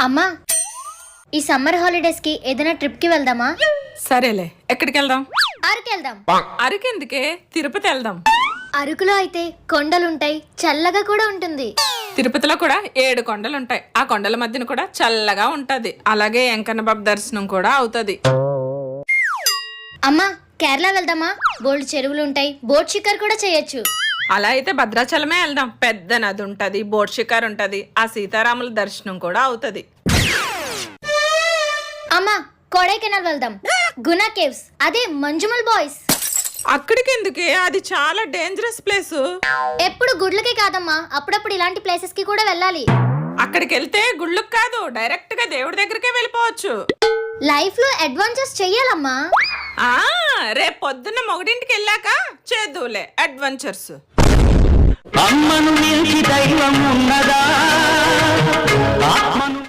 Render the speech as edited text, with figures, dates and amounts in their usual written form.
అమ్మా, ఈ summer holidays కి ఏదైనా ట్రిప్ కి వెళ్దామా? సరేలే, ఎక్కడికి వెళ్దాం? అరకు వెళ్దాం. అరకెందుకే, తిరుపతి వెళ్దాం. అరకులో అయితే కొండలుంటాయి, చల్లగా కూడా ఉంటుంది. తిరుపతిలో కూడా 7 కొండలుంటాయి. ఆ కొండల మధ్యన కూడా చల్లగా ఉంటది. అలాగే వెంకన్న బాబు దర్శనం కూడా అవుతది. అమ్మా, కేరళ వెళ్దామా? బోల్డ్ చెరువులు ఉంటాయి, బోట్ షికార్ కూడా చేయొచ్చు. అలా అయితే భద్రాచలమే వెళ్దాం. పెద్ద నది ఉంటది, బోట్ షికార్ ఉంటది, ఆ సీతారాముల దర్శనం కూడా అవుతది. అమ్మా, కొడైకెనాల్ వెళ్దాం. గునా కేవ్స్, అదే మంజుమల్ బాయ్స్. అక్కడికి ఎందుకే, అది చాలా డేంజరస్ ప్లేస్. ఎప్పుడు గుడ్లకే కాదమ్మా, అప్పుడప్పుడు ఇలాంటి ప్లేసెస్ కి కూడా వెళ్ళాలి. అక్కడికి వెళ్తే గుళ్ళుకి కాదు, డైరెక్ట్ గా దేవుడి దగ్గరికే వెళ్ళిపోవచ్చు. లైఫ్ లో అడ్వెంచర్స్ చెయ్యాలమ్మా. ఆ రేపు పొద్దున్న మొగడింటికి వెళ్ళాక చేద్దులే అడ్వెంచర్స్. అమ్మను మించి దైవం ఉన్నదా? ఆత్మను